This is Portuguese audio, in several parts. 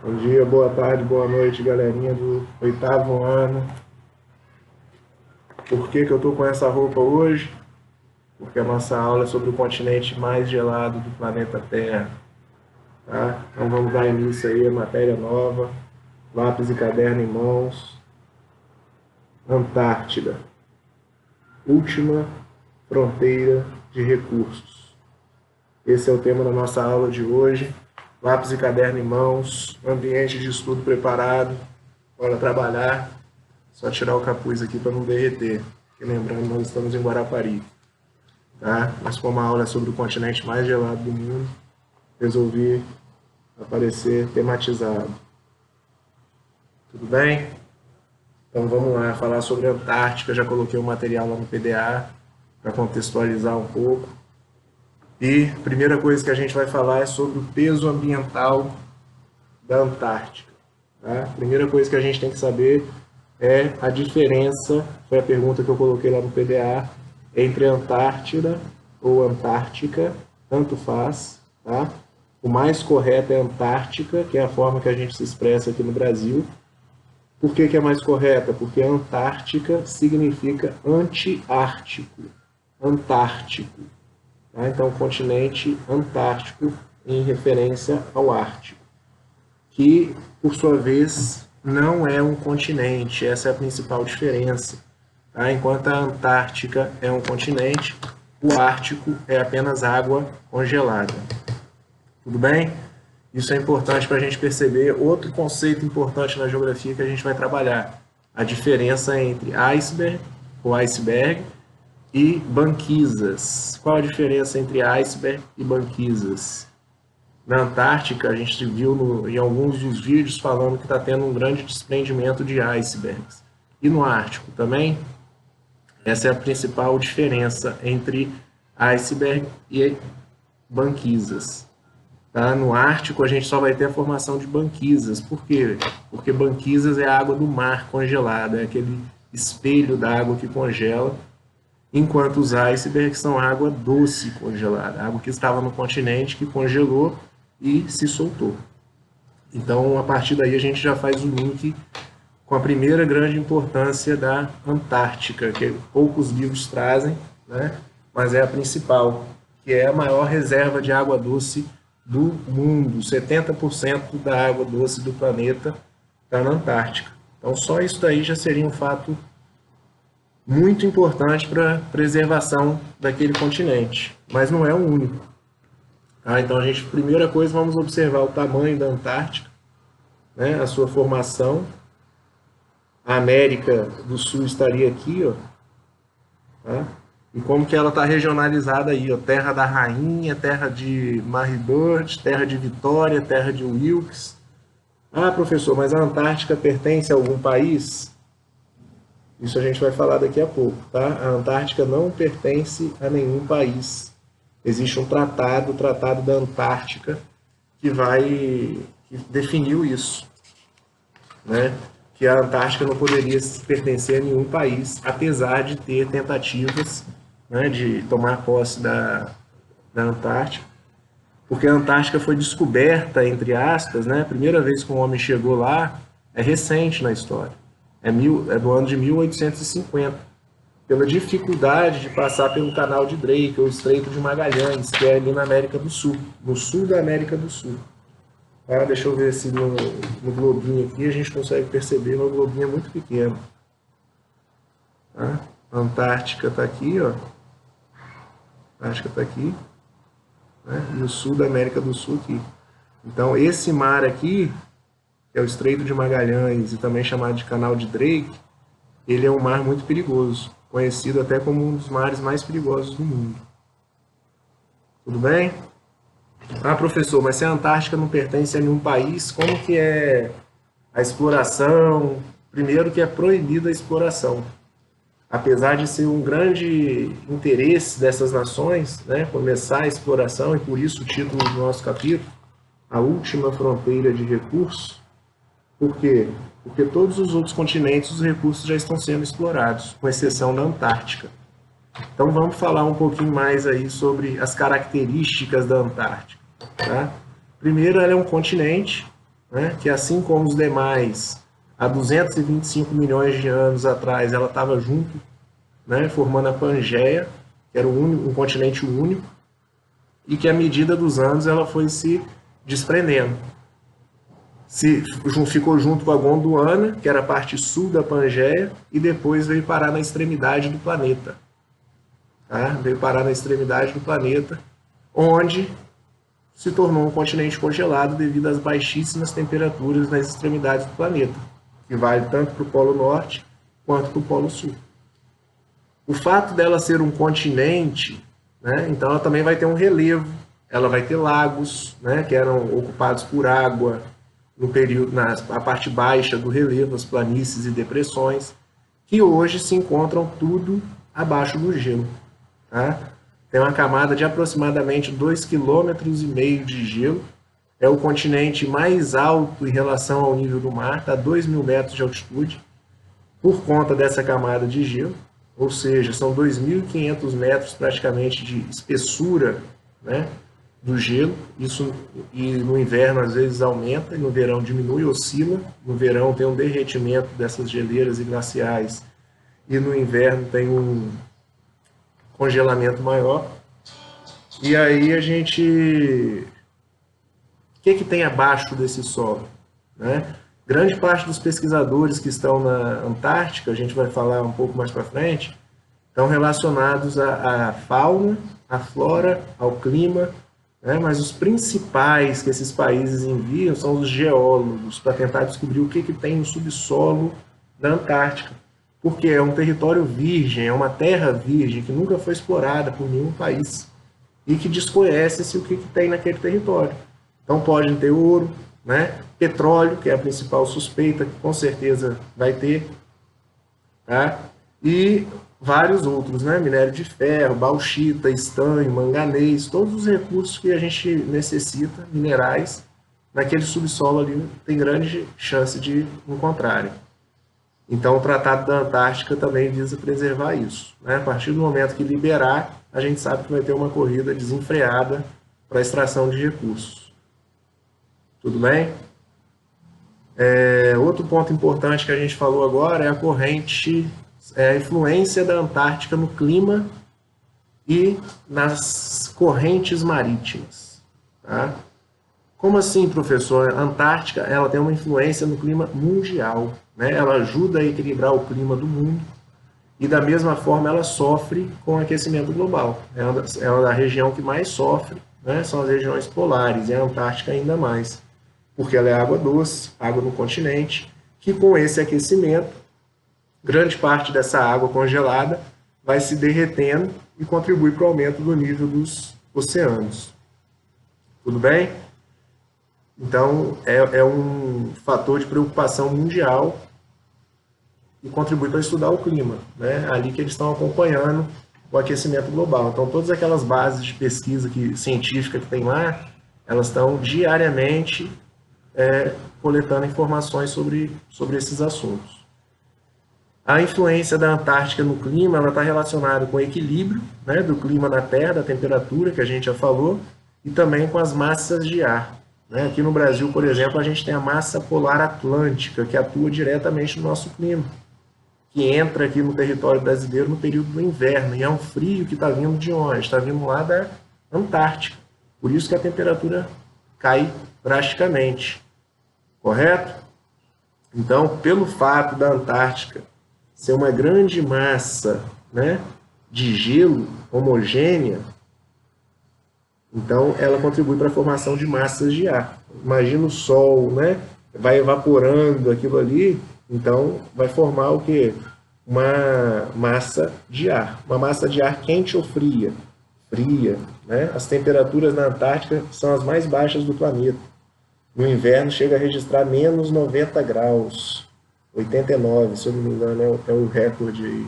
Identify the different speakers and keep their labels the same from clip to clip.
Speaker 1: Bom dia, boa tarde, boa noite, galerinha do oitavo ano. Por que que eu estou com essa roupa hoje? Porque a nossa aula é sobre o continente mais gelado do planeta Terra, tá? Então vamos dar início aí a matéria nova, lápis e caderno em mãos. Antártida, última fronteira de recursos. Esse é o tema da nossa aula de hoje. Lápis e caderno em mãos, ambiente de estudo preparado, bora trabalhar. Só tirar o capuz aqui para não derreter. E lembrando, nós estamos em Guarapari. Tá? Mas como a aula é sobre o continente mais gelado do mundo, resolvi aparecer tematizado. Tudo bem? Então vamos lá, falar sobre a Antártica. Já coloquei o material lá no PDA para contextualizar um pouco. E a primeira coisa que a gente vai falar é sobre o peso ambiental da Antártica. Tá? A primeira coisa que a gente tem que saber é a diferença, foi a pergunta que eu coloquei lá no PDA, entre Antártida ou Antártica, tanto faz, tá? O mais correto é Antártica, que é a forma que a gente se expressa aqui no Brasil. Por que que é mais correta? Porque Antártica significa anti-ártico, antártico. Tá? Então, continente antártico em referência ao Ártico, que, por sua vez, não é um continente. Essa é a principal diferença. Tá? Enquanto a Antártica é um continente, o Ártico é apenas água congelada. Tudo bem? Isso é importante para a gente perceber outro conceito importante na geografia que a gente vai trabalhar: a diferença entre iceberg ou iceberg e banquisas. Qual a diferença entre iceberg e banquisas? Na Antártica, a gente viu em alguns dos vídeos falando que está tendo um grande desprendimento de icebergs. E no Ártico também? Essa é a principal diferença entre iceberg e banquisas. Tá? No Ártico, a gente só vai ter a formação de banquisas. Por quê? Porque banquisas é a água do mar congelada, é aquele espelho da água que congela, enquanto os icebergs são água doce congelada, água que estava no continente, que congelou e se soltou. Então, a partir daí, a gente já faz o link com a primeira grande importância da Antártica, que poucos livros trazem, né? Mas é a principal, que é a maior reserva de água doce do mundo. 70% da água doce do planeta está na Antártica. Então, só isso daí já seria um fato muito importante para a preservação daquele continente, mas não é o único. Tá? Então, primeira coisa, vamos observar o tamanho da Antártica, né? A sua formação. A América do Sul estaria aqui, ó, tá? E como que ela está regionalizada aí, ó, terra da Rainha, terra de Mary Bird, terra de Vitória, terra de Wilkes. Ah, professor, mas a Antártica pertence a algum país? Isso a gente vai falar daqui a pouco, tá? A Antártica não pertence a nenhum país. Existe um tratado, o Tratado da Antártica, que definiu isso, né? Que a Antártica não poderia pertencer a nenhum país, apesar de ter tentativas, né, de tomar posse da Antártica, porque a Antártica foi descoberta, entre aspas, né? A primeira vez que um homem chegou lá é recente na história, é do ano de 1850, pela dificuldade de passar pelo canal de Drake, ou Estreito de Magalhães, que é ali na América do Sul, no sul da América do Sul. Ah, deixa eu ver se no globinho aqui a gente consegue perceber, mas o globinho é muito pequeno. Tá? A Antártica está aqui, ó. A Antártica está aqui, né? E o sul da América do Sul aqui. Então, esse mar aqui, que é o Estreito de Magalhães e também chamado de Canal de Drake, ele é um mar muito perigoso, conhecido até como um dos mares mais perigosos do mundo. Tudo bem? Ah, professor, mas se a Antártica não pertence a nenhum país, como que é a exploração? Primeiro que é proibida a exploração. Apesar de ser um grande interesse dessas nações, né, começar a exploração, e por isso o título do nosso capítulo, A Última Fronteira de Recursos. Por quê? Porque todos os outros continentes, os recursos já estão sendo explorados, com exceção da Antártica. Então vamos falar um pouquinho mais aí sobre as características da Antártica. Tá? Primeiro, ela é um continente, né, que assim como os demais, há 225 milhões de anos atrás, ela estava junto, né, formando a Pangeia, que era um continente único, e que à medida dos anos ela foi se desprendendo. Ficou junto com a Gondwana, que era a parte sul da Pangeia, e depois veio parar na extremidade do planeta. Tá? Veio parar na extremidade do planeta, onde se tornou um continente congelado devido às baixíssimas temperaturas nas extremidades do planeta, que vale tanto para o Polo Norte quanto para o Polo Sul. O fato dela ser um continente, né, então ela também vai ter um relevo, ela vai ter lagos, né, que eram ocupados por água no período, na parte baixa do relevo, as planícies e depressões, que hoje se encontram tudo abaixo do gelo. Tá? Tem uma camada de aproximadamente 2,5 km de gelo. É o continente mais alto em relação ao nível do mar, está a 2.000 metros de altitude, por conta dessa camada de gelo, ou seja, são 2.500 metros praticamente de espessura, né, do gelo. Isso, e no inverno às vezes aumenta, e no verão diminui, oscila. No verão tem um derretimento dessas geleiras e glaciais, e no inverno tem um congelamento maior. E aí a gente... O que tem abaixo desse solo? Né? Grande parte dos pesquisadores que estão na Antártica, a gente vai falar um pouco mais para frente, estão relacionados à fauna, à flora, ao clima, né? Mas os principais que esses países enviam são os geólogos, para tentar descobrir o que tem no subsolo da Antártica. Porque é um território virgem, é uma terra virgem que nunca foi explorada por nenhum país e que desconhece-se o que tem naquele território. Então podem ter ouro, né? Petróleo, que é a principal suspeita, que com certeza vai ter, tá? E vários outros, né? Minério de ferro, bauxita, estanho, manganês, todos os recursos que a gente necessita, minerais, naquele subsolo ali tem grande chance de encontrarem. Então, o Tratado da Antártica também visa preservar isso, né? A partir do momento que liberar, a gente sabe que vai ter uma corrida desenfreada para a extração de recursos. Tudo bem? Outro ponto importante que a gente falou agora é a corrente, a influência da Antártica no clima e nas correntes marítimas. Tá? Como assim, professor? A Antártica ela tem uma influência no clima mundial, né? Ela ajuda a equilibrar o clima do mundo e, da mesma forma, ela sofre com o aquecimento global. É uma da região que mais sofre, né? São as regiões polares, e a Antártica ainda mais, porque ela é água doce, água no continente, que com esse aquecimento, grande parte dessa água congelada vai se derretendo e contribui para o aumento do nível dos oceanos. Tudo bem? Então, é um fator de preocupação mundial e contribui para estudar o clima, né? Ali que eles estão acompanhando o aquecimento global. Então, todas aquelas bases de pesquisa científica que tem lá, elas estão diariamente coletando informações sobre esses assuntos. A influência da Antártica no clima está relacionada com o equilíbrio, né, do clima na Terra, da temperatura, que a gente já falou, e também com as massas de ar. Né? Aqui no Brasil, por exemplo, a gente tem a massa polar atlântica, que atua diretamente no nosso clima, que entra aqui no território brasileiro no período do inverno, e é um frio que está vindo de onde? Está vindo lá da Antártica. Por isso que a temperatura cai drasticamente. Correto? Então, pelo fato da Antártica ser uma grande massa, né, de gelo homogênea, então ela contribui para a formação de massas de ar. Imagina o Sol, né, vai evaporando aquilo ali, então vai formar o quê? Uma massa de ar. Uma massa de ar quente ou fria? Fria, né? As temperaturas na Antártica são as mais baixas do planeta. No inverno chega a registrar menos 90 graus, 89, se eu não me engano, é o recorde aí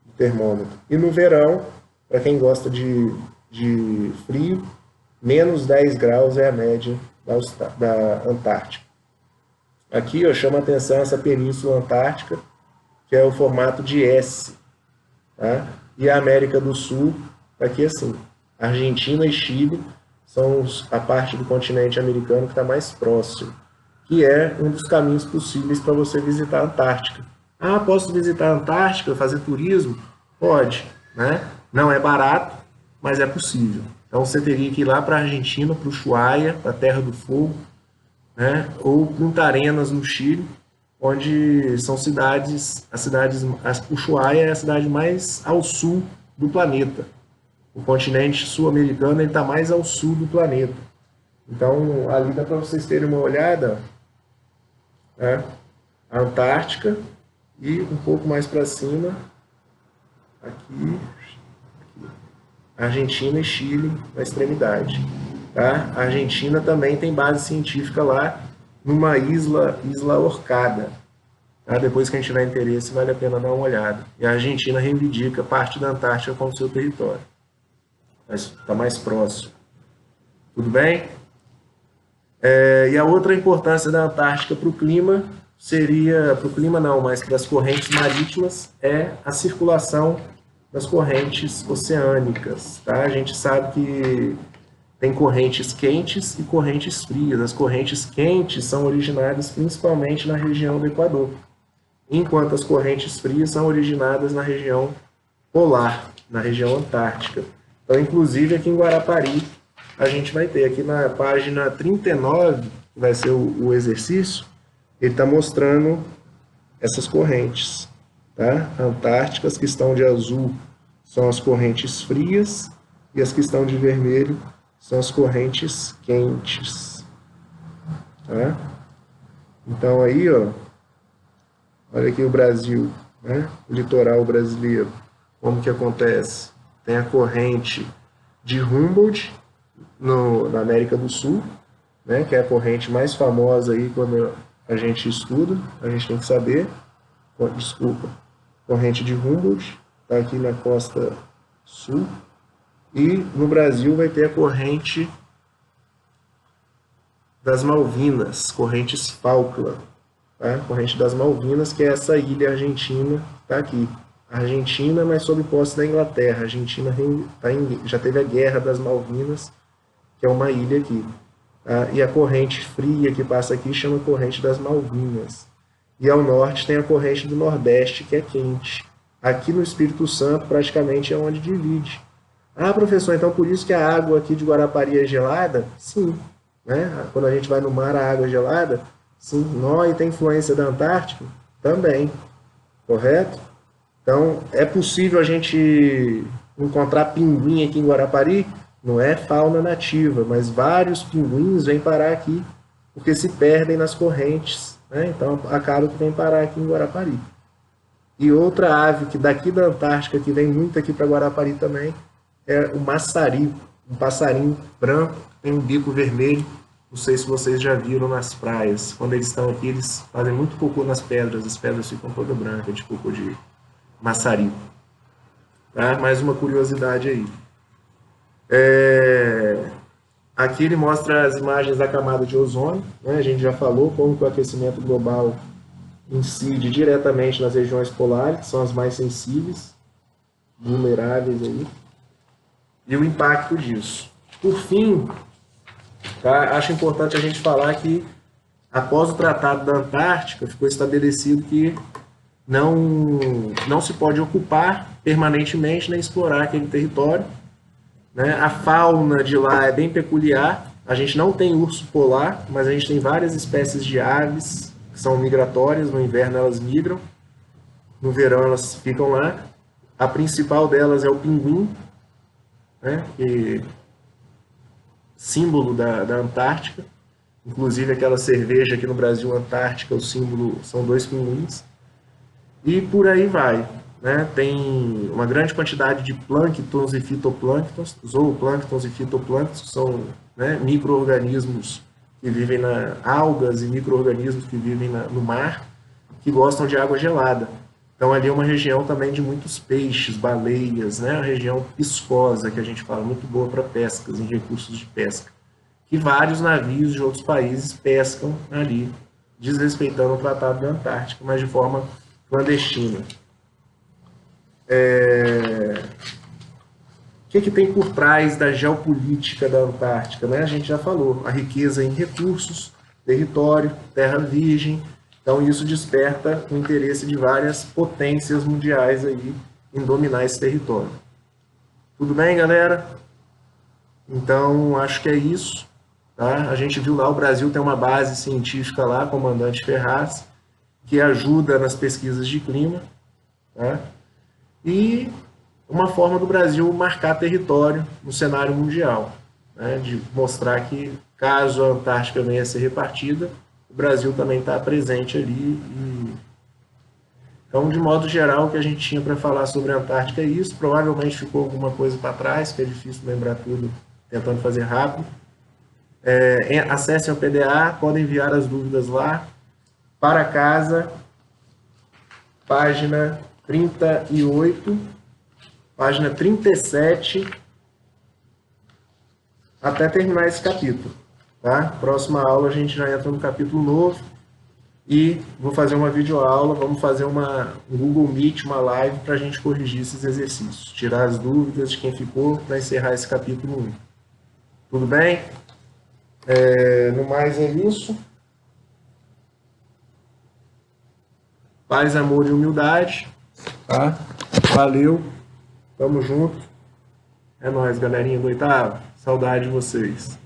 Speaker 1: do termômetro. E no verão, para quem gosta de frio, menos 10 graus é a média da Antártica. Aqui eu chamo a atenção essa península antártica, que é o formato de S. Tá? E a América do Sul, aqui assim, Argentina e Chile são a parte do continente americano que está mais próximo. que é um dos caminhos possíveis para você visitar a Antártica. Ah, posso visitar a Antártica, fazer turismo? Pode, né? Não é barato, mas é possível. Então você teria que ir lá para a Argentina, para o Ushuaia, para a Terra do Fogo, né? Ou Punta Arenas, no Chile, onde são Ushuaia é a cidade mais ao sul do planeta. O continente sul-americano está mais ao sul do planeta. Então, ali dá para vocês terem uma olhada, né? A Antártica e um pouco mais para cima, aqui, Argentina e Chile na extremidade. Tá? A Argentina também tem base científica lá numa isla Orcada. Tá? Depois que a gente tiver interesse, vale a pena dar uma olhada. E a Argentina reivindica parte da Antártica como seu território. Mas está mais próximo. Tudo bem? E a outra importância da Antártica para o clima seria, para o clima não, mas para as correntes marítimas, é a circulação das correntes oceânicas. Tá? A gente sabe que tem correntes quentes e correntes frias. As correntes quentes são originadas principalmente na região do Equador, enquanto as correntes frias são originadas na região polar, na região antártica. Então, inclusive, aqui em Guarapari, a gente vai ter aqui na página 39, que vai ser o exercício, ele está mostrando essas correntes, tá? Antárticas, que estão de azul, são as correntes frias, e as que estão de vermelho são as correntes quentes, tá? Então, aí, ó, olha aqui o Brasil, né? O litoral brasileiro, como que acontece? Tem a corrente de Humboldt, na América do Sul, né, que é a corrente mais famosa aí quando a gente estuda, a gente tem que saber, desculpa, corrente de Humboldt, está aqui na costa sul, e no Brasil vai ter a corrente das Malvinas, correntes Falkland, tá? Corrente das Malvinas, que é essa ilha argentina, está aqui. Argentina, mas sob posse da Inglaterra. A Argentina já teve a Guerra das Malvinas, que é uma ilha aqui. Tá? E a corrente fria que passa aqui chama corrente das Malvinas. E ao norte tem a corrente do Nordeste, que é quente. Aqui no Espírito Santo, praticamente é onde divide. Ah, professor, então por isso que a água aqui de Guarapari é gelada? Sim. Né? Quando a gente vai no mar, a água é gelada? Sim. E tem influência da Antártica? Também. Correto? Então, é possível a gente encontrar pinguim aqui em Guarapari? Não é fauna nativa, mas vários pinguins vêm parar aqui, porque se perdem nas correntes, né? Então, acaba que vem parar aqui em Guarapari. E outra ave que daqui da Antártica, que vem muito aqui para Guarapari também, é o maçarico, um passarinho branco, tem um bico vermelho. Não sei se vocês já viram nas praias. Quando eles estão aqui, eles fazem muito cocô nas pedras, as pedras ficam todas brancas de cocô de maçarico. Tá? Mais uma curiosidade aí. Aqui ele mostra as imagens da camada de ozônio, né? A gente já falou como que o aquecimento global incide diretamente nas regiões polares, que são as mais sensíveis, vulneráveis aí, e o impacto disso. Por fim, tá? Acho importante a gente falar que após o Tratado da Antártica ficou estabelecido que não se pode ocupar permanentemente nem explorar aquele território, né? A fauna de lá é bem peculiar. A gente não tem urso polar, mas a gente tem várias espécies de aves que são migratórias. No inverno elas migram, no verão elas ficam lá. A principal delas é o pinguim, né? Símbolo da Antártica. Inclusive aquela cerveja aqui no Brasil, Antártica, o símbolo são 2 pinguins. E por aí vai. Né? Tem uma grande quantidade de plânctons e fitoplânctons, zooplânctons e fitoplânctons, são, né, micro-organismos que vivem algas e micro-organismos que vivem no mar, que gostam de água gelada. Então ali é uma região também de muitos peixes, baleias, né? A região piscosa, que a gente fala, muito boa para pescas, em recursos de pesca. Que vários navios de outros países pescam ali, desrespeitando o Tratado da Antártica, mas de forma clandestina. O que tem por trás da geopolítica da Antártica? Né? A gente já falou, a riqueza em recursos, território, terra virgem. Então isso desperta o interesse de várias potências mundiais aí em dominar esse território. Tudo bem, galera? Então acho que é isso. Tá? A gente viu lá, o Brasil tem uma base científica lá, Comandante Ferraz, que ajuda nas pesquisas de clima. Tá? E uma forma do Brasil marcar território no cenário mundial, né? De mostrar que, caso a Antártica venha a ser repartida, o Brasil também está presente ali. Então, de modo geral, o que a gente tinha para falar sobre a Antártica é isso. Provavelmente ficou alguma coisa para trás, que é difícil lembrar tudo, tentando fazer rápido. Acessem o PDA, podem enviar as dúvidas lá. Para casa, página 38, página 37, até terminar esse capítulo. Tá? Próxima aula a gente já entra no capítulo novo e vou fazer uma videoaula, vamos fazer um Google Meet, uma live para a gente corrigir esses exercícios, tirar as dúvidas de quem ficou para encerrar esse capítulo 1. Tudo bem? No mais é isso. Paz, amor e humildade. Tá? Valeu. Tamo junto. É nóis, galerinha do 8º. Saudade de vocês.